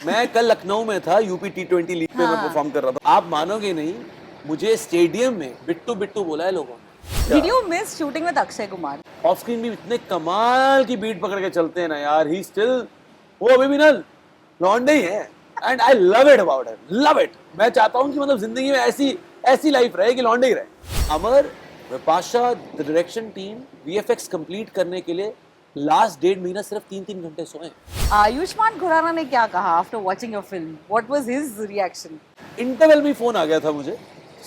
मैं कल लखनऊ में था, यूपी T20 लीग पे मैं परफॉर्म कर रहा था। आप मानोगे नहीं, मुझे स्टेडियम में बिट्टू बिट्टू बोला है लोगों ने। Did you miss shooting with Akshay Kumar? Of screen भी इतने कमाल की बीट पकड़ के चलते हैं ना यार, ही स्टिल, वो अभी भी ना लौंडे ही है, and I love it about him, love it. मैं चाहता हूँ कि मतलब जिंदगी में ऐसी लाइफ रहे कि लौंडे ही रहे। Amar, Vipasha, the direction team VFX complete करने के लिए लास्ट 1.5 महीना सिर्फ 3-3 घंटे सोए। आयुष्मान खुराना ने क्या कहा after watching your film? What was his reaction? Interval में फोन आ गया था मुझे।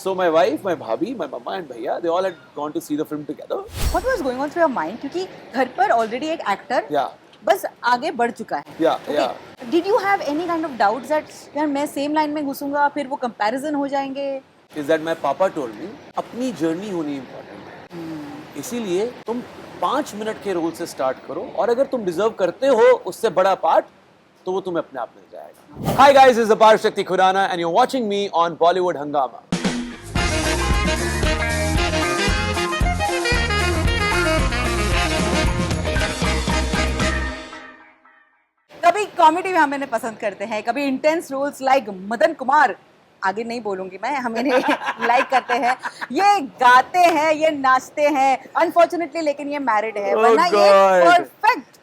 So my wife, my भाभी, my mama and भैया, they all had gone to see the film together. What was going on through your mind? क्योंकि घर पर ऑलरेडी एक एक्टर बस आगे बढ़ चुका है। Yeah. Did you have any kind of doubts that यार मैं सेम लाइन में घुसूंगा फिर वो कंपैरिजन हो जाएंगे? Is that my papa told me, अपनी जर्नी होनी इम्पोर्टेंट है। इसीलिए तुम 5 मिनट के रोल से स्टार्ट करो, और अगर तुम डिजर्व करते हो उससे बड़ा पार्ट, तो वो तुम्हें अपने आप मिल जाएगा। Hi guys, this is Apar Shakti Khurana and you're watching me on Bollywood Hungama. कभी कॉमेडी में हम इन्हें पसंद करते हैं, कभी intense roles like Madan Kumar, आगे नहीं बोलूंगी मैं, हम इन्हें लाइक करते हैं। ये गाते हैं, ये नाचते हैं, अनफॉर्चुनेटली लेकिन ये मैरिड है, वरना ये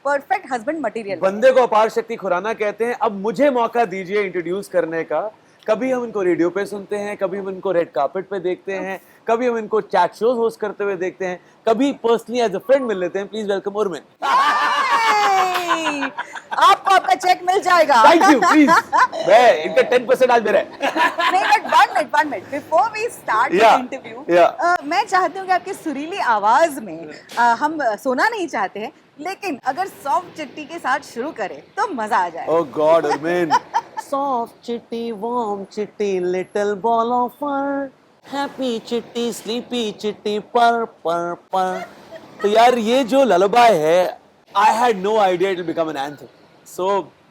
परफेक्ट हस्बैंड मटेरियल। बंदे को अपार शक्ति खुराना कहते हैं। अब मुझे मौका दीजिए इंट्रोड्यूस करने का। कभी हम इनको रेडियो पे सुनते हैं, कभी हम इनको रेड कार्पेट पे देखते हैं, कभी हम इनको चैट शोज होस्ट करते हुए देखते हैं, कभी पर्सनली एज अ फ्रेंड मिल लेते हैं। Please welcome Urmin. आपको आपका चेक मिल जाएगा। Thank you, please. मैं इनका 10% आज मेरा है। नहीं, but 1 minute before we start the interview, मैं चाहती हूँ कि आपकी सुरीली आवाज में हम सोना नहीं चाहते हैं, लेकिन अगर सॉफ्ट चिट्टी के साथ शुरू करें तो मजा आ जाए। Oh God Urmin. Soft Chitti, warm Chitti, little ball of fur, happy Chitti, sleepy Chitti, पर पर पर। तो यार ये जो ललबाय है, I had no idea it will become an anthem. So,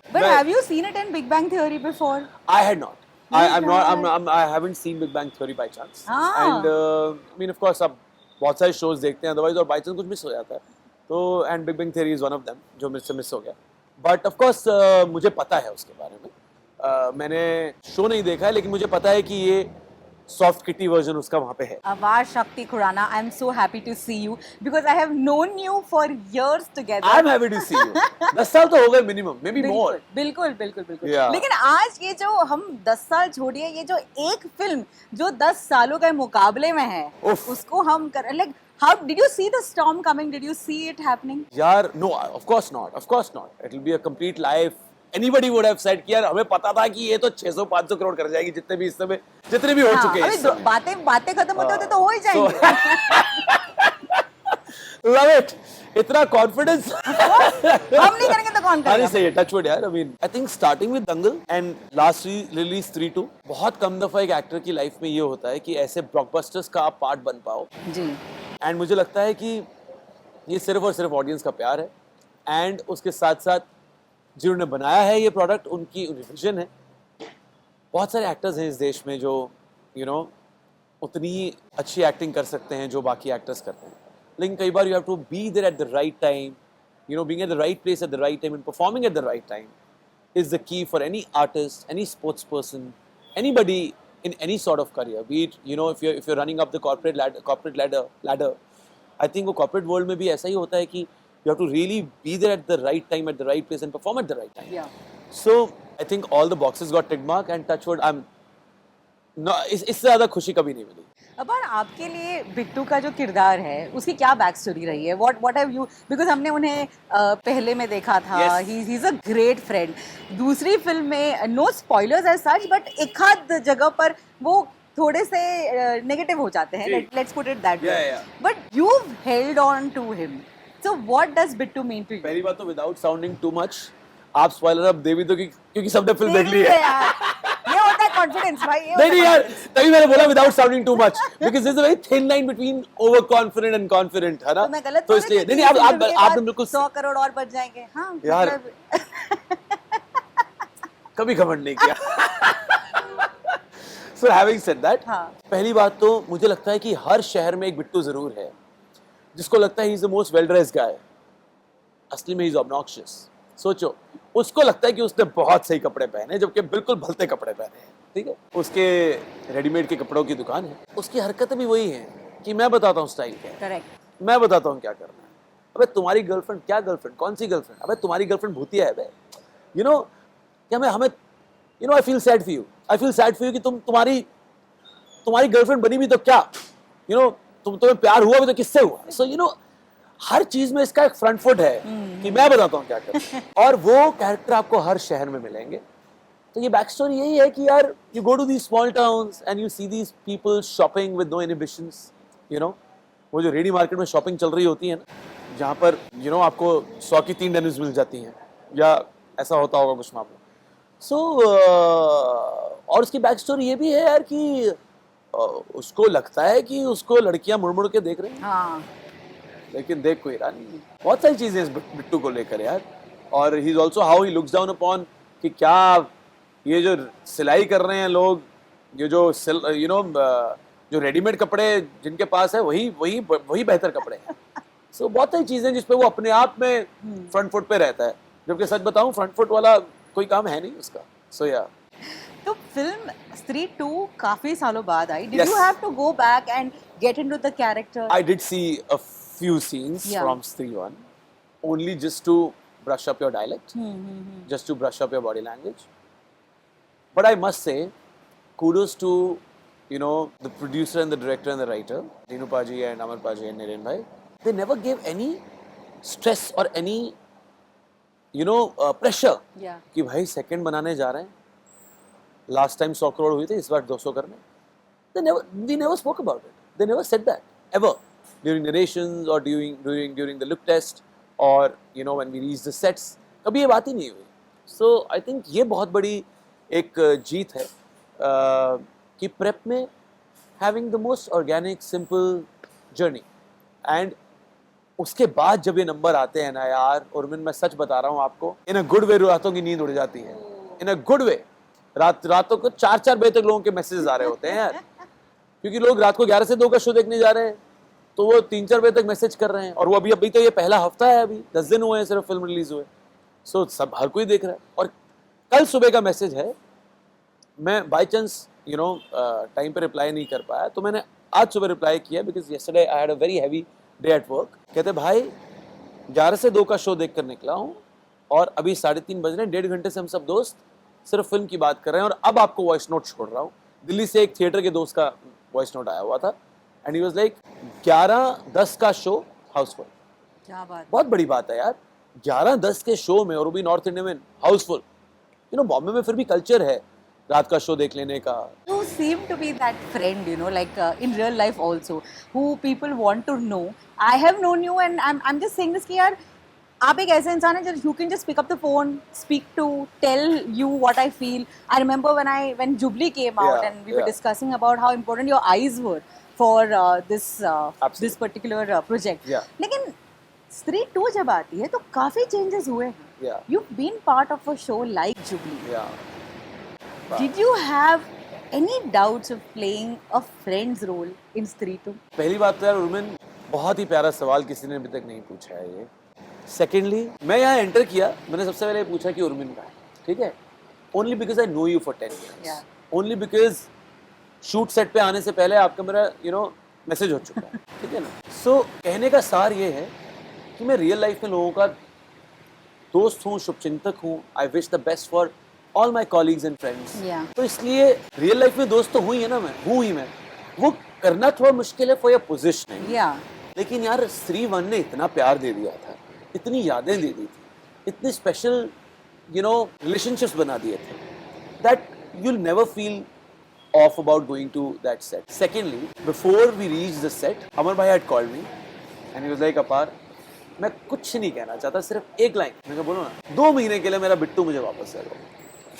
but have you seen it in Big Bang Theory before? I had not. I haven't seen Big Bang Theory by chance. And I mean, of course, अब बहुत सारे shows देखते हैं, otherwise और by chance कुछ miss हो जाता है। तो and Big Bang Theory is one of them जो मुझसे मिस हो गया। But of course मुझे पता है उसके बारे में। मैंने शो नहीं देखा है, लेकिन मुझे पता है कि ये सॉफ्ट किटी वर्जन उसका वहाँ पे है। Aparshakti Khurana, I am so happy to see you because I have known you for years together. I am happy to see you. 10 साल तो हो गए मिनिमम, मे बी मोर। बिल्कुल। लेकिन आज ये जो हम 10 साल छोड़िए, ये जो एक फिल्म जो 10 सालों के मुकाबले में है, उसको हम कर like, how did you see the storm coming? Did you see it happening? यार no, of course not. It will be a complete lie. Anybody would have said कि यार हमें पता था कि ये तो 600-500 करोड़ कर जाएगी, जितने भी हो चुके हैं। बातें खत्म होते तो हो ही जाएंगे। Love it. इतना कॉन्फिडेंस हम नहीं करेंगे तो कौन करेगा? अरे सही है, टच वुड यार। I mean, I think starting with Dangal and last release 3-2, बहुत कम दफा एक एक्टर की लाइफ में ये होता है कि ऐसे ब्लॉकबस्टर्स का आप पार्ट बन पाओ जी। एंड मुझे लगता है कि ये सिर्फ और सिर्फ ऑडियंस का प्यार है, एंड उसके साथ साथ जिन्होंने बनाया है ये प्रोडक्ट, उनकी विजन है। बहुत सारे एक्टर्स हैं इस देश में जो उतनी अच्छी एक्टिंग कर सकते हैं जो बाकी एक्टर्स करते हैं, लेकिन कई बार you have to be there at the right time, being at the right place at the right time and performing at the right time is the key for any artist, any sports person, anybody in any sort of career, be it if you're running up the corporate ladder, I think वो corporate world में भी ऐसा ही होता है कि you have to really be there at the right time, at the right place and perform at the right time. So I think all the boxes got tick mark and touch wood, इससे ज़्यादा खुशी कभी नहीं मिली। अपार, आपके लिए बिट्टू का जो किरदार है उसकी क्या बैक स्टोरी रही है? What have you, बिकॉज हमने उन्हें पहले में देखा था, he is a great friend। दूसरी फिल्म में no spoilers as such, but एक आध जगह पर वो थोड़े से नेगेटिव हो जाते हैं, let's put it that way, but you held on to him. So what does Bittu mean to you? पहली बात तो without sounding too much, आप स्पॉइलर अब दे भी दो क्योंकि सबने फिल्म देख ली है। ये होता है कॉन्फिडेंस भाई। नहीं यार, तभी मैंने बोला without sounding too much because there's a very thin line between over confident and confident, है ना? तो मैं गलत तो इसलिए नहीं आप बिल्कुल 100 करोड़ और बच जाएंगे। हाँ यार, कभी घमंड नहीं किया। So having said that, पहली बात तो मुझे लगता है कि हर शहर में एक बिट्टू जरूर है जिसको लगता है he is the most well dressed guy। असली में he is obnoxious। सोचो, उसको लगता है कि उसने बहुत सही कपड़े पहने जबकि बिल्कुल भलते कपड़े पहने हैं, ठीक है। उसके रेडीमेड के कपड़ों की दुकान है, उसकी हरकतें भी वही हैं कि मैं बताता हूँ स्टाइल क्या है, करेक्ट। मैं बताता हूँ क्या करना है। अबे तुम्हारी गर्लफ्रेंड, क्या गर्लफ्रेंड, कौन सी गर्लफ्रेंड? अबे तुम्हारी गर्लफ्रेंड भूतिया है बे, यू नो। क्या मैं हमें you know I feel sad for you, I feel sad for you कि तुम्हारी गर्लफ्रेंड बनी भी तो क्या, यू नो, तुम्हें प्यार हुआ भी तो किससे हुआ? सो यू नो, हर चीज में इसका एक फ्रंट फुट है कि मैं बताता हूँ क्या करना है। और वो कैरेक्टर आपको हर शहर में मिलेंगे। तो ये बैक स्टोरी यही है कि यार you go to these small towns and you see these people shopping with no inhibitions, you know. वो जो रेडी मार्केट में शॉपिंग चल रही होती है ना, जहाँ पर यू नो आपको 100 की 3 डेनिम्स मिल जाती हैं, या ऐसा होता होगा कुछ मामला। सो और उसकी बैक स्टोरी ये भी है यार कि उसको लगता है कि उसको लड़कियां मुड़ मुड़ के देख रही हैं, हाँ, लेकिन देख कोई रहा नहीं। बहुत सारी चीजें इस बिट्टू को लेकर यार। और he is also how he looks down upon कि क्या ये जो सिलाई कर रहे हैं लोग, ये जो यू नो जो रेडीमेड कपड़े जिनके पास है वही वही वही बेहतर कपड़े हैं। सो बहुत सारी चीजें जिसपे वो अपने आप में फ्रंट फुट पे रहता है, जबकि सच बताऊं फ्रंट फुट वाला कोई काम है नहीं उसका। सो या तो फिल्म स्त्री 2 काफी सालों बाद आई। Did Yes. You have to go back and get into the character? I did see a few scenes Yeah. from Stree 1, only just to brush up your dialect, just to brush up your body language. But I must say, kudos to, you know, the producer and the director and the writer, Dinu Paji and Amar Paji and Niren Bhai. They never gave any stress or any, you know, pressure. Yeah. कि भाई second बनाने जा रहे हैं, last time 100 crore हुए थे, इस बार 200 करने। We never spoke about it. They never said that ever during narrations or during the look test or you know when we reached the sets. कभी ये बात ही नहीं हुई. So I think ये बहुत बड़ी एक जीत है कि प्रेप में having the most organic simple journey and उसके बाद जब ये नंबर आते हैं ना यार, उर्मिन मैं सच बता रहा हूँ आपको, इन अ गुड वे रातों की नींद उड़ जाती है, इन अ गुड वे। रातों को 4-4 बजे तक लोगों के मैसेजेस आ रहे होते हैं यार, क्योंकि लोग रात को 11 से 2 का शो देखने जा रहे हैं, तो वो 3-4 बजे तक मैसेज कर रहे हैं। और वो अभी तो ये पहला हफ्ता है, अभी 10 दिन हुए हैं सिर्फ फिल्म रिलीज हुए। सो सब हर कोई देख रहा है। और कल सुबह का मैसेज है, मैं by chance you know time पे रिप्लाई नहीं कर पाया, तो मैंने आज सुबह रिप्लाई किया because yesterday I had a very heavy day at work. कहते भाई 11 से 2 का शो देख कर निकला हूँ और अभी 3:30 बज रहे हैं, 1.5 घंटे से हम सब दोस्त सिर्फ फिल्म की बात कर रहे हैं और अब आपको वॉइस नोट छोड़ रहा हूँ। दिल्ली से एक थिएटर के दोस्त का वॉइस नोट आया हुआ था एंड ही वाज लाइक 11:10 का शो हाउसफुल। क्या बात। बहुत बड़ी बात है यार, 11:10 के शो में, और वो भी नॉर्थ इंडिया में हाउसफुल। यू नो बॉम्बे में फिर भी कल्चर है रात का शो देख लेने का। You seem to be that friend, you know, like in real life also, who people want to know. I have known you and I'm just saying this कि यार आप एक ऐसे इंसान है जो you can just pick up the phone, speak to, tell you what I feel. I remember when Jubilee came out and we were discussing about how important your eyes were for this particular project. Yeah. लेकिन स्त्री 2 जब आती है तो काफी changes हुए हैं. Yeah. You've been part of a show like Jubilee. Yeah. Did you have any doubts of playing a friend's role in Stree 2? पहली बात तो यार उर्मिन, बहुत ही प्यारा सवाल किसी ने अभी तक नहीं पूछा है ये। सेकेंडली, मैं यहाँ एंटर किया, मैंने सबसे पहले पूछा कि उर्मिन का है, ठीक है? Only because I know you for 10 years. Only because shoot set पे आने से पहले आपका मेरा यू नो मैसेज हो चुका है, ठीक है ना? सो कहने का सार ये है कि मैं रियल लाइफ में लोगों का दोस्त हूँ, शुभचिंतक हूँ। I wish the best for all my colleagues and friends. तो इसलिए रियल लाइफ में दोस्त तो हूँ ही है ना, मैं वो करना थोड़ा मुश्किल है फॉर योर पोजिशनिंग। लेकिन यार स्त्री 1 ने इतना प्यार दे दिया था, इतनी यादें दे दी थी, इतनी स्पेशल यू नो रिलेशनशिप्स बना दिए थे that you'll never feel off about going to that set. Secondly, before we reached the set, Amar bhai had called me and he was like, Apar, मैं कुछ नहीं कहना चाहता, सिर्फ एक लाइन। मैं बोलो ना, 2 महीने के लिए मेरा बिट्टू मुझे वापस ले लो।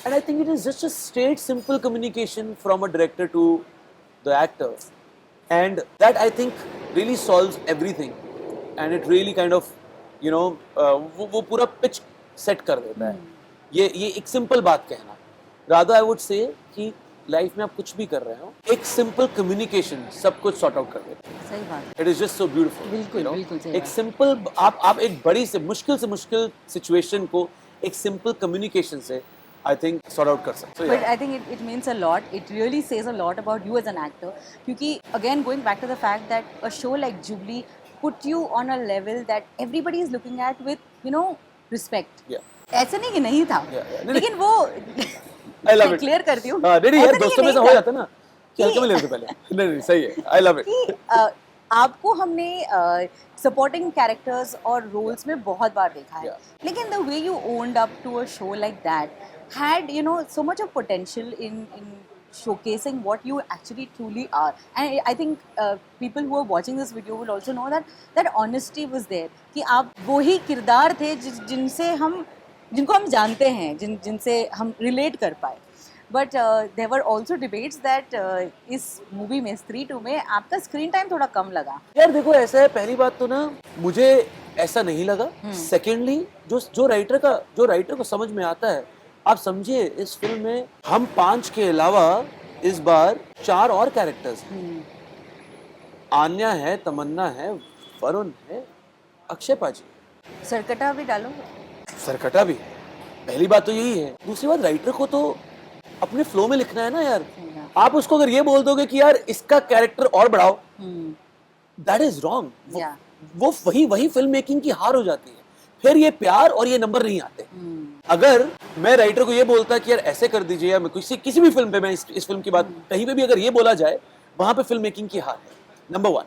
And I think it is just a straight, simple communication from a director to the actor, and that I think really solves everything, and it really kind of, you know, वो पूरा pitch set कर देता है। ये एक simple बात कहना। Rather I would say कि लाइफ में आप कुछ भी कर रहे हो, एक सिंपल कम्युनिकेशन सब कुछ सॉर्ट आउट कर देता है। सही बात। It is just so beautiful. बिल्कुल बिल्कुल सही। एक सिंपल, आप एक बड़ी से मुश्किल सिचुएशन को एक सिंपल कम्युनिकेशन से आई थिंक सॉर्ट आउट कर सकते हो। But I think it means a lot. It really says a lot about you as an actor. क्योंकि again going back to the fact that a show like Jubilee put you on a level that everybody is looking at with respect. ऐसा नहीं कि नहीं था, लेकिन वो I love it. Clear करती हूँ। नहीं यार, ऐसा दोस्तों में कि से नहीं हो था जाता है ना कि हल्के में ले लेते पहले। नहीं सही है, आई लव इट। कि आपको हमने सपोर्टिंग कैरेक्टर्स और रोल्स में बहुत बार देखा है, लेकिन the way you owned up to a show like that had so much of potential in showcasing what you actually truly are, and I think people who are watching this video will also know that honesty was there कि आप वो ही किरदार थे जिनको हम जानते हैं, जिनसे हम रिलेट कर पाए। But there were also debates that इस मूवी में स्त्री 2 में आपका स्क्रीन टाइम थोड़ा कम लगा। यार देखो, ऐसा है, पहली बात तो ना मुझे ऐसा नहीं लगा। सेकेंडली जो राइटर को समझ में आता है, आप समझिए इस फिल्म में हम 5 के अलावा इस बार 4 और कैरेक्टर्स हैं। आन्या है, तमन्ना है, वरुण है, अक्षय पाजी, सरकटा भी डालो। सरकटा भी है। पहली बात तो यही है। दूसरी बात, राइटर को तो अपने फ्लो में लिखना है ना यार। आप उसको अगर ये बोल दोगे कि यार इसका कैरेक्टर और बढ़ाओ, दैट इज रॉन्ग। वो वही फिल्म मेकिंग की हार हो जाती है। फिर ये प्यार और ये नंबर नहीं आते। अगर मैं राइटर को ये बोलता कि यार ऐसे कर दीजिए, या मैं किसी भी फिल्म पे, मैं इस फिल्म की बात कहीं पे भी अगर ये बोला जाए, वहां पे फिल्म मेकिंग की हार है, नंबर 1।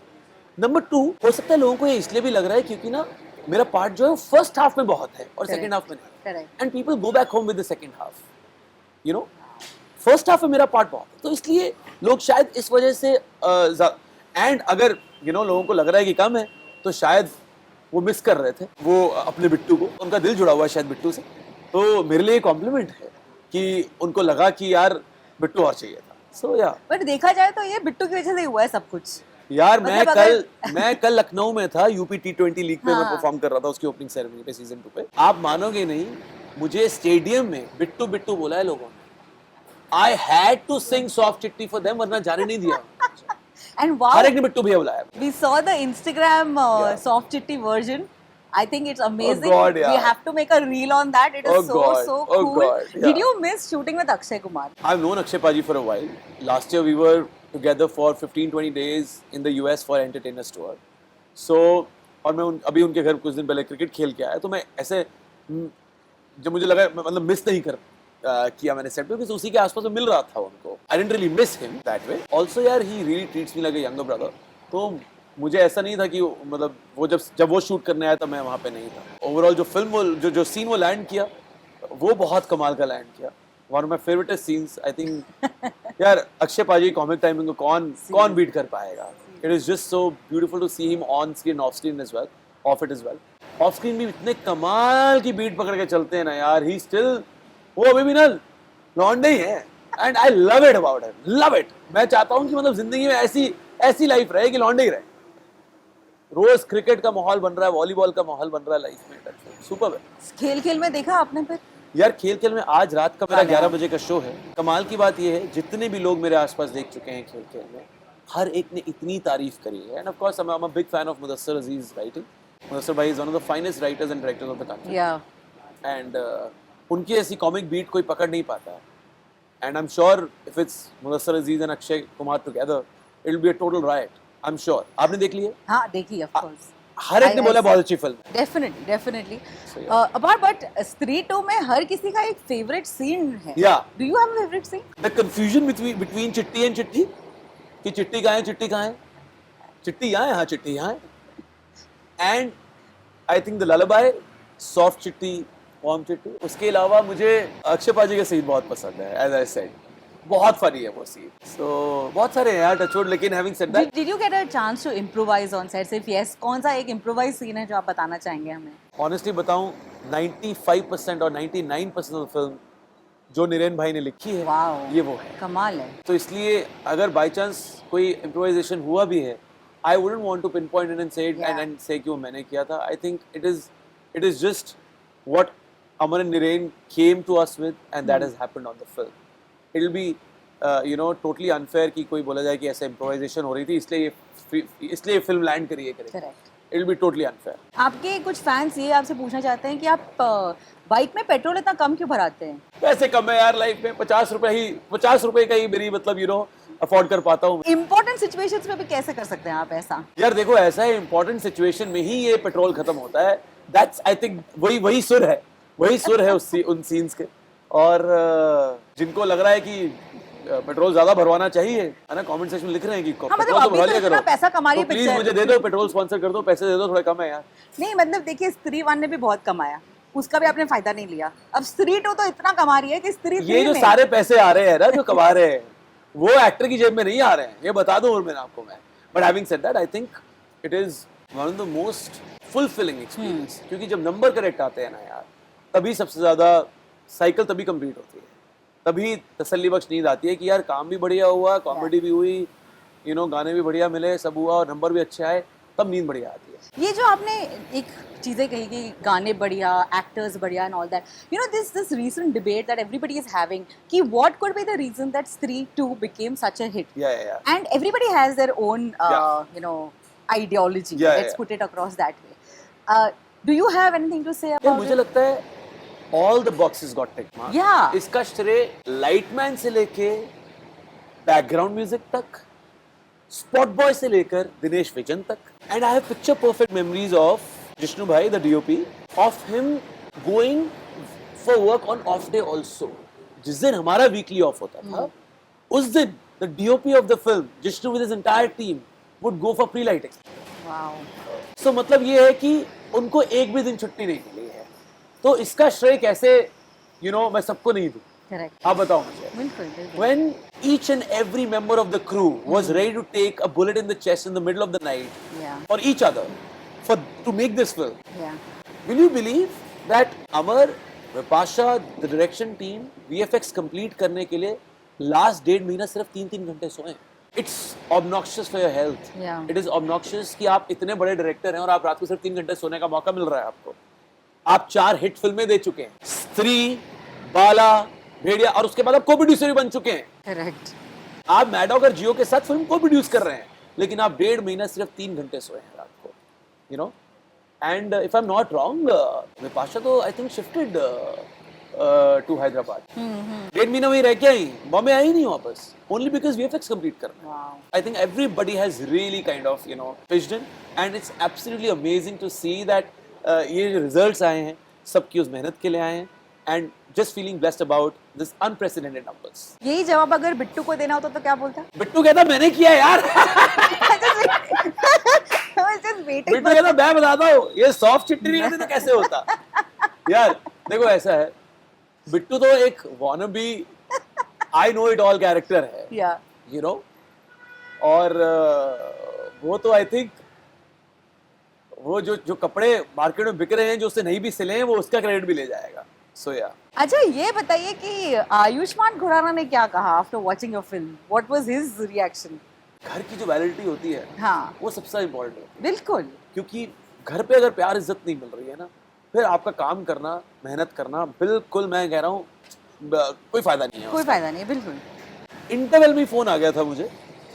नंबर 2, हो सकता है लोगों को ये इसलिए भी लग रहा है क्योंकि ना मेरा पार्ट जो है फर्स्ट हाफ में बहुत है और सेकंड हाफ में नहीं, and people go back home with the second half. First half में मेरा पार्ट बहुत है, तो इसलिए लोग शायद इस वजह से एंड अगर लोगों को लग रहा है कि कम है, तो शायद वो मिस कर रहे थे वो अपने बिट्टू को। उनका दिल जुड़ा हुआ है शायद बिट्टू से, तो मेरे लिए कॉम्प्लीमेंट है कि उनको लगा कि यार बिट्टू और चाहिए था। सो या बट देखा जाए तो ये बिट्टू की वजह से ही हुआ है सब कुछ यार। मैं कल लखनऊ में था, यूपी T20 लीग पे मैं परफॉर्म कर रहा था, उसकी ओपनिंग सेरेमनी पे, सीजन 2 पे। आप मानोगे नहीं, मुझे स्टेडियम में बिट्टू बिट्टू बोला है लोगों ने। I had to sing soft Chitti for them, वरना जाने नहीं दिया। And wow, हर एक ने बिट्टू भैया बुलाया। we saw the Instagram soft chitty version. I think it's amazing. Oh God, yeah. We have to make a reel on that. It is so cool. Oh God, yeah. Did you miss shooting with Akshay Kumar? I've known Akshay Paji for a while. Last year we were together for 15-20 days in the US for Entertainers Tour. So और मैं अभी उनके घर कुछ दिन पहले cricket खेल के आया, तो मैं ऐसे जब मुझे लगा, मतलब मिस नहीं किया मैंने सेट पे, क्योंकि उसी के आसपास में मिल रहा था उनको। I didn't really miss him that way. Also यार, he really treats me like a younger brother. तो मुझे ऐसा नहीं था कि मतलब वो जब वो शूट करने आया था मैं वहाँ पे नहीं था। ओवरऑल जो फिल्म जो सीन वो लैंड किया, वो बहुत कमाल का लैंड किया। One of my favouritest scenes, I think यार अक्षय पाजी कॉमिक टाइमिंग को कौन बीट कर पाएगा। It is just so beautiful to see him on screen, off screen as well, off it as well. Off screen भी इतने कमाल की बीट पकड़ के चलते हैं ना यार। ही स्टिल, वो अभी भी ना लौंडे ही है, and I love it about him, love it. मैं चाहता हूँ कि मतलब जिंदगी में ऐसी लाइफ रहे कि लौंडे ही रहे। रोज क्रिकेट का माहौल बन रहा है, वॉलीबॉल का माहौल बन रहा है लाइफ में, सुपर है। खेल में देखा आपने फिर? यार खेल में आज रात का मेरा 11 बजे का शो है। कमाल की बात ये है, जितने भी लोग मेरे आसपास देख चुके हैं खेल में, हर एक ने इतनी तारीफ करी है। And of course I am a big fan of Mudassir Aziz writing. Mudassir भाई is one of the finest writers and directors of the country, and उनकी ऐसी कॉमिक बीट कोई पकड़ नहीं पाता। And I am sure if it's Mudassir Aziz and Akshay Kumar together, it will be a total riot. I am sure. आपने देख ली है? हाँ, देखी, ऑफ कोर्स। हर एक ने बोला बहुत अच्छी फिल्म है। डेफिनेटली। बट स्त्री 2 में हर किसी का एक फेवरेट सीन है। Do you have a favourite scene? The confusion between Chitti and chitthi, कि चिट्टी कहाँ है, चिट्टी कहाँ है, चिट्टी यहाँ है, हाँ चिट्टी यहाँ है। And I think the lullaby, soft Chitti, warm Chitti. उसके अलावा मुझे अक्षय पाजी का सीन बहुत पसंद है, एज आई सेड, बहुत फनी है वो सीन। सो बहुत सारे हैं यार टचवुड, लेकिन having said that, did you get a chance to improvise on set? If yes, कौन सा एक इम्प्रोवाइज सीन है जो आप बताना चाहेंगे हमें? ऑनेस्टली बताऊं, 95% और 99% ऑफ फिल्म जो निरेन भाई ने लिखी है, ये वो है। कमाल है। तो इसलिए अगर बाय चांस कोई इम्प्रोवाइजेशन हुआ भी है, I wouldn't want to pinpoint and say and say कि वो मैंने किया था। I think it is just what Aman and Niren came to us with, and that has happened on the film. It will be totally unfair कि कोई बोला जाए कि ऐसे इम्प्रोवाइजेशन हो रही थी इसलिए फिल्म लैंड करी है। Correct. It will be totally unfair. आपके कुछ फैंस ये आपसे पूछना चाहते हैं कि आप बाइक में पेट्रोल इतना कम क्यों भराते हैं? पैसे कम है यार लाइफ में, 50 रुपए का ही मेरी मतलब अफोर्ड कर पाता हूँ। इंपॉर्टेंट सिचुएशंस में भी कैसे कर सकते हैं आप ऐसा? यार देखो ऐसा है, इंपॉर्टेंट सिचुएशन में ही ये पेट्रोल खत्म होता है। दैट्स आई थिंक वही सुर है उन सीन्स के। और जिनको लग रहा है कि पेट्रोल ज्यादा भरवाना चाहिए, है ना, कमेंट सेक्शन में लिख रहे हैं कि पेट्रोल तो भरवा लिया करो, पैसा कमा रही है प्लीज मुझे दे दो, पेट्रोल स्पॉन्सर कर दो, पैसे दे दो, थोड़ा कम है यार। नहीं मतलब देखिए, स्त्री वन ने भी बहुत कमाया, उसका भी आपने फायदा नहीं लिया। अब स्त्री टू तो इतना कमा रही है कि स्त्री ये जो सारे पैसे आ रहे हैं ना जो कमा रहे हैं, वो एक्टर की जेब में नहीं आ रहे हैं, ये बता दूं मैं आपको। But having said that, I think it is one of the most fulfilling experience, क्योंकि जब नंबर करेक्ट आते हैं ना यार, तभी सबसे ज्यादा साइकिल तभी कंप्लीट होती है, तभी तसल्ली बख्श नींद आती है कि यार काम भी बढ़िया हुआ, कॉमेडी भी हुई, गाने भी बढ़िया मिले, सब हुआ और नंबर भी अच्छे आए, तब नींद बढ़िया आती है। ये जो आपने एक चीजें कही कि गाने बढ़िया, एक्टर्स बढ़िया and all that, this recent debate that everybody is having कि what could be the reason that Stree 2 became such a hit? And everybody has their own ideology, let's put it across that way. Do you have anything to say about मुझे लगता है all the boxes got ticked, माँ। Yeah. इसका श्रेय lightman से लेके background music तक, spot boy से लेकर दिनेश विजन तक, and I have picture perfect memories of Jishnu भाई the DOP, of him going for work on off day also. जिस दिन हमारा वीकली ऑफ होता था, उस दिन the DOP of the film Jishnu with his entire team would go for pre lighting. Wow. So मतलब ये है कि उनको एक भी दिन छुट्टी नहीं मिली है, तो इसका श्रेय कैसे मैं सबको नहीं दूं। Correct. आप बताओ मुझे। बिल्कुल। When each and every member of the crew was ready to take a bullet in the chest in the middle of the night for each other to make this film, will you believe that Amar, Vipasha, the direction team, VFX complete करने के लिए last 1.5 महीना सिर्फ 3-3 घंटे सोए। It's obnoxious for your health. It is obnoxious कि आप इतने बड़े डायरेक्टर हैं और आप रात को सिर्फ 3 घंटे सोने का मौका मिल रहा है आपको। आप 4 हिट फिल्में दे चुके हैं, स्त्री, बाला, भेड़िया, और उसके बाद आप को प्रोड्यूसर भी बन चुके हैं। करेक्ट। आप मैडॉक और जियो के साथ फिल्म को प्रोड्यूस कर रहे हैं, लेकिन आप 1.5 महीना सिर्फ 3 घंटे सोए हैं रात को, and if I am not wrong, Vipasha तो I think shifted to Hyderabad. 1.5 महीना वहीं रह के आई, बॉम्बे आई नहीं वापस, ओनली बिकॉज वीएफएक्स कंप्लीट करना। I think everybody has really kind of pitched in, and it's absolutely amazing to see that ये जो रिजल्ट्स आए हैं सबकी उस मेहनत के लिए आए हैं, and just feeling blessed about this unprecedented numbers. यही जवाब अगर बिट्टू को देना होता तो क्या बोलता? बिट्टू कहता मैंने किया यार। बिट्टू कहता मैं बताता हूँ, ये सॉफ्ट चिट्ठी नहीं होती तो कैसे होता। यार देखो ऐसा है, बिट्टू तो एक wannabe I know it all character है, और वो तो आई थिंक वो जो कपड़े मार्केट में बिक रहे हैं जो उससे नहीं भी सिले हैं, वो उसका क्रेडिट भी ले जाएगा। So yeah. अच्छा ये बताइए कि आयुष्मान खुराना ने क्या कहा after watching your film? What was his reaction? घर की जो वैलिडिटी होती है, हाँ, वो सबसे इम्पोर्टेंट है। बिल्कुल, क्योंकि घर पे अगर प्यार इज्जत नहीं मिल रही है ना, फिर आपका काम करना, मेहनत करना, बिल्कुल मैं कह रहा हूँ कोई फायदा नहीं है। कोई फायदा नहीं, बिल्कुल। इंटरवल में फोन आ गया था मुझे,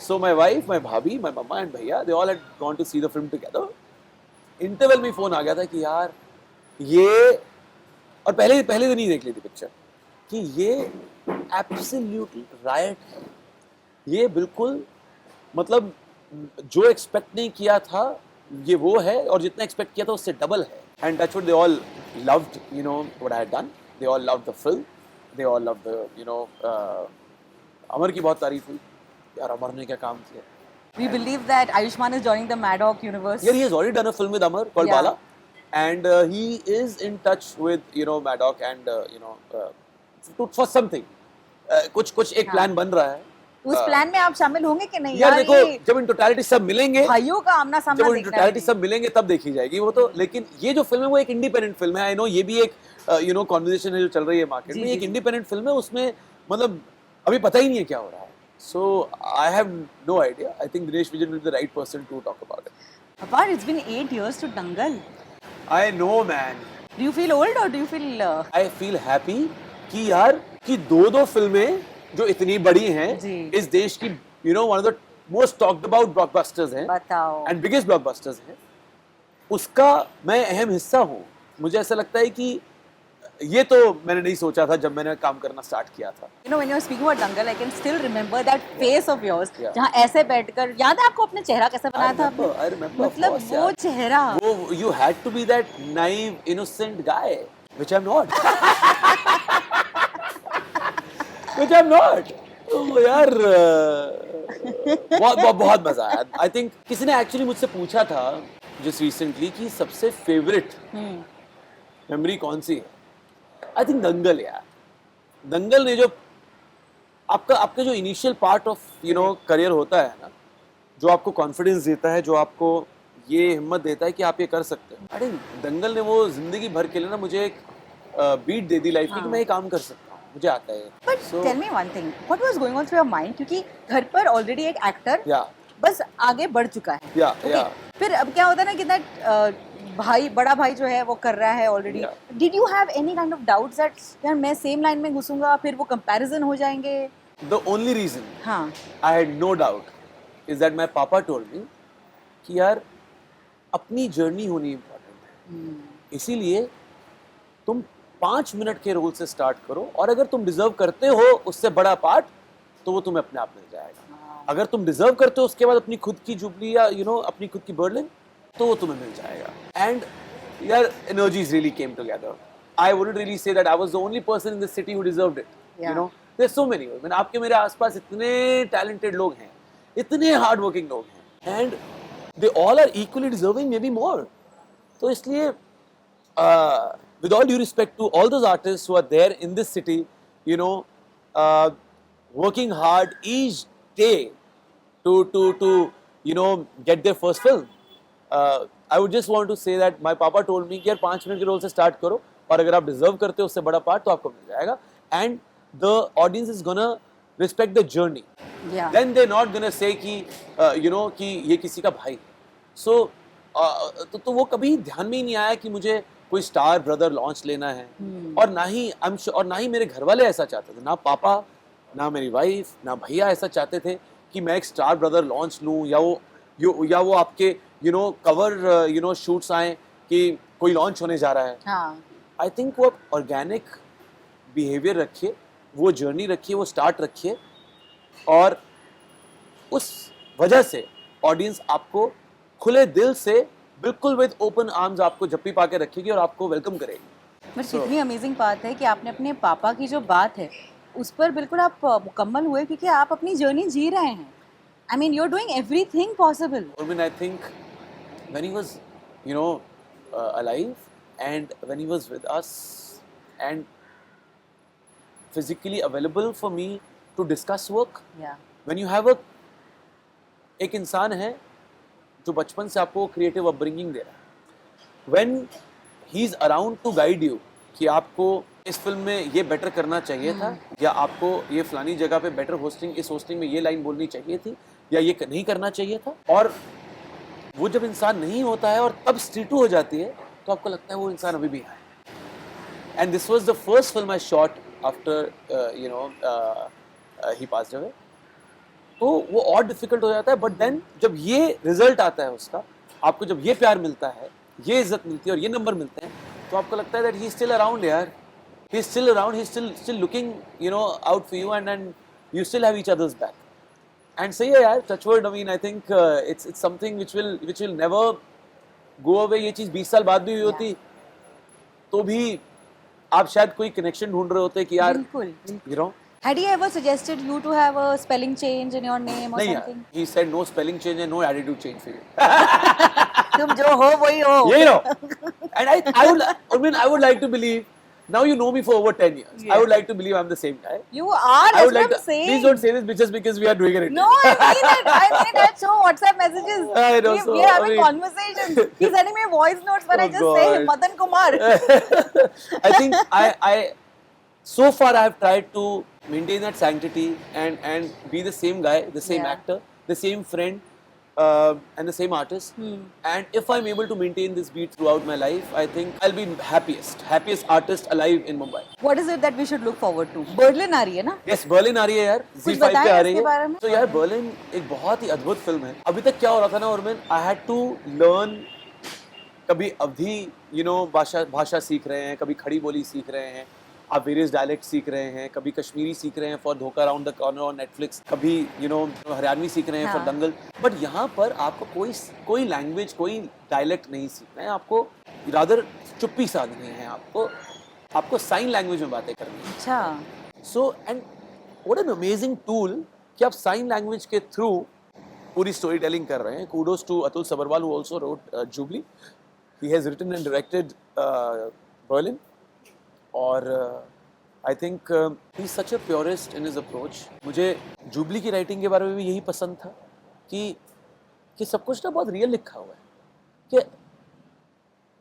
so my wife, my bhabhi, my mamma and bhaiya, they all had gone to see the film together. Interval में फोन आ गया था कि यार ये, और पहले दिन ही देख ली थी पिक्चर, कि ये एब्सोल्युटली राइट है, ये बिल्कुल मतलब जो एक्सपेक्ट नहीं किया था ये वो है, और जितना एक्सपेक्ट किया था उससे डबल है। And that's what they all loved, what I had done, they all loved the film, they all loved the Amar की बहुत तारीफ हुई, यार अमर ने क्या काम किया। We believe that Ayushmann is joining the Maddock universe. Yeah, he has already done a film with Amar called Bala. And he is in touch with Maddock and for something कुछ एक प्लान बन रहा है। उस plan में आप शामिल होंगे कि नहीं? यार देखो, जब इन टोटलिटी सब मिलेंगे, भाइयों का आमना सामना जब इन टोटलिटी सब मिलेंगे तब देखी जाएगी वो तो। लेकिन ये जो फिल्म है वो एक इंडिपेंडेंट फिल्म है। आई नो ये भी एक कॉन्वर्सेशन है जो चल रही है मार्केट में, एक इंडिपेंडेंट फिल्म है, उसमें मतलब अभी पता ही नहीं है क्या हो रहा है। So I have no idea. I think Dinesh Vijan will be the right person to talk about it. Apart, it's been 8 years to Dangal. I know, man. Do you feel old or do you feel? I feel happy कि यार कि दो फिल्में जो इतनी बड़ी हैं इस देश की, one of the most talked about blockbusters हैं, बताओ, and biggest blockbusters हैं, उसका मैं अहम हिस्सा हूँ। मुझे ऐसा लगता है कि ये तो मैंने नहीं सोचा था जब मैंने काम करना स्टार्ट किया था। You know, when you're speaking about Dangal, I can still remember that face of yours, Yeah. जहाँ ऐसे बैठकर, याद है आपको अपने चेहरा कैसे बनाया था आपने? I remember, of मतलब course, वो यार। चेहरा। वो you had to be that naive, innocent guy, which I'm not. Which I'm not. तो यार बहुत मजा आया। I think किसी ने actually मुझसे पूछा था just recently कि सबसे favorite मेमोरी कौन सी है? आई थिंक दंगल यार। दंगल ने जो आपका जो इनिशियल पार्ट ऑफ करियर होता है ना, जो आपको कॉन्फिडेंस देता है, जो आपको ये हिम्मत देता है कि आप ये कर सकते हैं। अरे दंगल ने वो जिंदगी भर के लिए ना मुझे एक बीट दे दी लाइफ की कि मैं ये काम कर सकता हूँ, मुझे आता है। But tell me one thing, what was going on through your mind? क्योंकि घर पर ऑलरेडी एक एक्टर बस आगे बढ़ चुका है। Okay? फिर अब क्या होता है ना कि that भाई, बड़ा भाई जो है वो कर रहा है already. Did you have any kind of doubts that यार मैं सेम लाइन में घुसूंगा फिर वो कंपैरिजन हो जाएंगे? The only reason हाँ, I had no doubt is that my papa told me कि यार अपनी जर्नी होनी इम्पोर्टेंट है, इसीलिए तुम 5 मिनट के रोल से स्टार्ट करो और अगर तुम डिजर्व करते हो उससे बड़ा पार्ट तो वो तुम्हें अपने आप मिल जाएगा। अगर तुम डिजर्व करते हो उसके बाद अपनी खुद की जुबली या अपनी खुद की बर्लिन तो वो तुम्हें मिल जाएगा। एंड यार energies really came together. I wouldn't really say that I was the only person in this city who deserved it. Yeah. There's so many. आपके मेरे आसपास इतने talented लोग हैं, इतने hard working लोग हैं, and they all are equally deserving, maybe more. तो इसलिए with all due respect to all those artists who are there in this city, working hard each day to get their first film. I would just want to say that my papa told me कि यार 5 minute के role से start करो और अगर आप deserve करते हो उससे बड़ा पार्ट तो आपको मिल जाएगा। And the audience is gonna respect the journey, then they not gonna say कि कि ये किसी का भाई। सो तो वो कभी ध्यान में ही नहीं आया कि मुझे कोई स्टार ब्रदर लॉन्च लेना है, और ना ही मेरे घर वाले ऐसा चाहते थे, ना पापा ना मेरी वाइफ ना भैया ऐसा चाहते थे कि मैं एक स्टार ब्रदर लॉन्च लूँ या वो आपके कवर शूट्स आए कि कोई लॉन्च होने जा रहा है। आई थिंक वो ऑर्गेनिक बिहेवियर रखिए, वो जर्नी रखिए, वो स्टार्ट रखिए, और उस वजह से ऑडियंस आपको खुले दिल से बिल्कुल विद ओपन आर्म्स आपको जप्पी पा के रखेगी और आपको वेलकम करेगी। बट कितनी अमेजिंग बात है कि आपने अपने पापा की जो बात है उस पर बिल्कुल आप मुकम्मल हुए, क्योंकि आप अपनी जर्नी जी रहे हैं। I mean, you're doing everything possible. Urban, I think when he was, alive, and when he was with us, and physically available for me to discuss work. Yeah. When you have एक इंसान है जो बचपन से आपको creative upbringing दे रहा है, when he is around to guide you कि आपको इस फिल्म में ये बेटर करना चाहिए था, या आपको ये फलानी जगह पे बेटर इस होस्टिंग में ये लाइन बोलनी चाहिए थी, या ये नहीं करना चाहिए था, और वो जब इंसान नहीं होता है और तब स्टीटू हो जाती है तो आपको लगता है वो इंसान अभी भी है। And this was the first film I shot after he passed away. तो वो और डिफिकल्ट हो जाता है, बट देन जब ये रिजल्ट आता है उसका, आपको जब ये प्यार मिलता है, ये इज्जत मिलती है और ये नंबर मिलते हैं, तो आपको लगता है that he is still around यार, he is still around, he's still looking out for you, and you still have each other's back. And so yeah, touch wood, I mean, I think it's something which will never go away. ये चीज़ 20 साल बाद भी हुई होती तो भी आप शायद कोई कनेक्शन ढूंढ रहे होते कि यार बिल्कुल। Had he ever suggested you to have a spelling change in your name or something? He said no spelling change and no attitude change for you. तुम जो हो वही हो। यही रहो। And I would like to believe. Now you know me for over 10 years. Yeah. I would like to believe I'm the same guy. You are. That's what I'm saying. Please don't say this just because we are doing it. No, I mean it. I mean it. I show WhatsApp messages. I know. We are having conversations. He's sending me voice notes when I just say Madan Kumar. I think I so far I have tried to maintain that sanctity and be the same guy, the same actor, the same friend. And the same artist, and if I'm able to maintain this beat throughout my life, I think I'll be happiest artist alive in Mumbai. What is it that we should look forward to? Berlin आ रही है ना? Yes, Berlin आ रही है यार, Z5 पे आ रही है। तो यार Berlin एक बहुत ही अद्भुत फिल्म है। अभी तक क्या हो रहा था ना Urmin, I had to learn कभी अवधी भाषा सीख रहे हैं, कभी खड़ी बोली सीख रहे हैं, आप वेरियस डायलेक्ट सीख रहे हैं, कभी कश्मीरी सीख रहे हैं फॉर धोखा around the corner on Netflix, कभी हरियाणवी सीख रहे हैं फॉर हाँ। दंगल। बट यहाँ पर आपको कोई लैंग्वेज, कोई डायलेक्ट नहीं सीखना है, आपको रादर चुप्पी साधनी है, आपको साइन लैंग्वेज में बातें करनी है। अच्छा। So and what an amazing tool कि आप साइन लैंग्वेज के थ्रू पूरी स्टोरी टेलिंग कर रहे हैं। Kudos to Atul Sabharwal who also wrote Jubilee, he has written and directed Berlin, और I think he is such a purist in his approach. मुझे Jubilee की राइटिंग के बारे में भी यही पसंद था कि सब कुछ ना बहुत रियल लिखा हुआ है, कि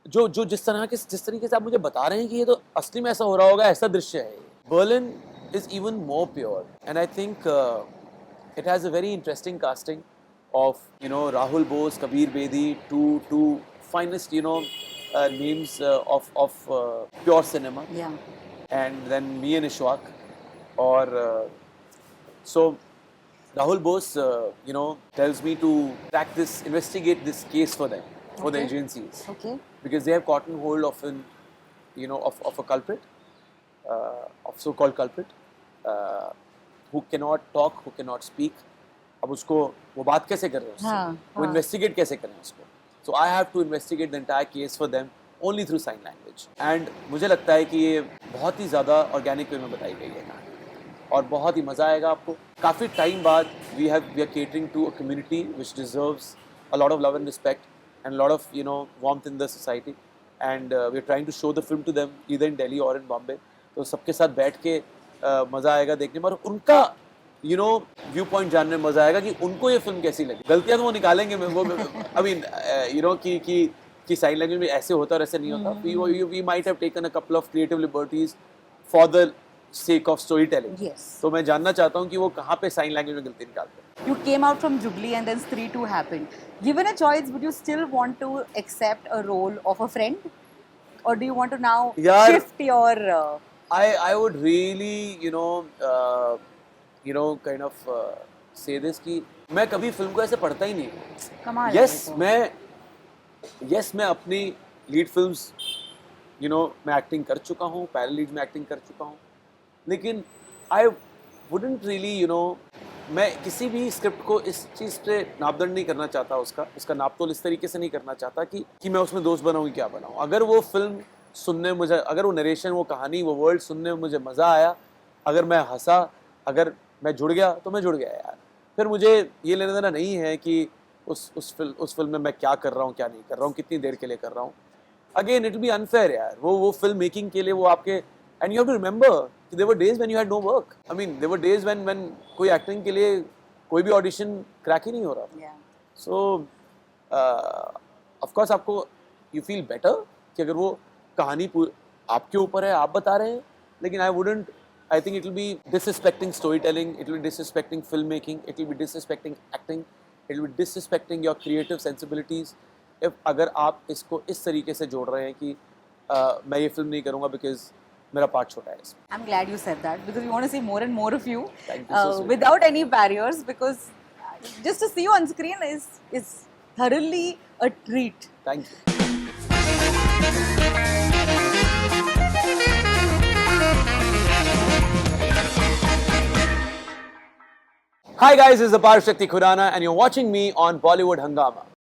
जो जिस तरीके से आप मुझे बता रहे हैं कि ये तो असली में ऐसा हो रहा होगा, ऐसा दृश्य है। Berlin is even more pure, and I think it has a very interesting casting of Rahul Bose, Kabir Bedi, two finest names of pure cinema, Yeah. and then me and Ishwak, or so Rahul Bose tells me to investigate this case for them, for the Okay. agencies, Okay. because they have gotten hold of of a culprit, of so-called culprit, who cannot talk, who cannot speak. अब उसको वो बात कैसे कर रहे हैं उससे? हाँ, वो हाँ। इन्वेस्टिगेट कैसे करें उसको? So I have to investigate the entire case for them only through sign language. And मुझे लगता है कि ये बहुत ही ज़्यादा ऑर्गेनिक वे में बताई गई है कहानी, और बहुत ही मज़ा आएगा आपको। काफ़ी टाइम बाद we are catering to a community which deserves a lot of love and respect and a lot of warmth in the society, and we are trying to show the film to them either in Delhi or in Bombay. तो सबके साथ बैठ के मज़ा आएगा देखने में, और उनका व्यू पॉइंट जानने में मज़ा आएगा कि उनको ये फिल्म कैसी लगी। गलतियाँ तो वो निकालेंगे, वो आई मीन कि साइन लैंग्वेज में ऐसे होता और ऐसे नहीं होता। We might have taken a couple of creative liberties for the sake of storytelling. Yes. तो मैं जानना चाहता हूँ कि वो कहाँ पे साइन लैंग्वेज में गलती निकालते हैं। You came out from Jubilee and then Stree 2 happened. Given a choice, would you still want to accept a role of a friend? Or do you want to now यार, shift your... I would really kind of say this कि मैं कभी film को ऐसे पढ़ता ही नहीं हूँ। कमाल है Yes, ये तो। मैं अपनी लीड फिल्म्स मैं एक्टिंग कर चुका हूँ, पैरल लीड में एक्टिंग कर चुका हूँ, लेकिन आई वुडंट रियली मैं किसी भी स्क्रिप्ट को इस चीज़ पे नापदंड नहीं करना चाहता, उसका नापतोल इस तरीके से नहीं करना चाहता कि मैं उसमें दोस्त बनाऊँ, क्या बनाऊँ। अगर वो फिल्म सुनने में मुझे, अगर वो नरेशन, वो कहानी, वो वर्ल्ड सुनने में मुझे मज़ा आया, अगर मैं हंसा, अगर मैं जुड़ गया, तो मैं जुड़ गया यार। फिर मुझे ये लेना देना नहीं है कि उस फिल्म में मैं क्या कर रहा हूँ, क्या नहीं कर रहा हूँ, कितनी देर के लिए कर रहा हूँ। अगेन इट बी अनफेयर यार, वो फिल्म मेकिंग के लिए वो आपके, and you have to remember कि there were days when you had no work. I mean there were days when कोई एक्टिंग के लिए कोई भी ऑडिशन क्रैक ही नहीं हो रहा। Yeah. सो ऑफ कोर्स आपको यू फील बेटर कि अगर वो कहानी आपके ऊपर है, आप बता रहे हैं, लेकिन I think it will be disrespecting storytelling, it will be disrespecting filmmaking, it will be disrespecting acting, it will be disrespecting your creative sensibilities if अगर आप इसको इस तरीके से जोड़ रहे हैं कि मैं ये फिल्म नहीं करूँगा because मेरा पार्ट छोटा है इसमें। I'm glad you said that because we want to see more and more of you Thank you, so sweet. without any barriers, because just to see you on screen is thoroughly a treat. Thank you. Hi guys, this is Apar Shakti Khurana and you're watching me on Bollywood Hungama.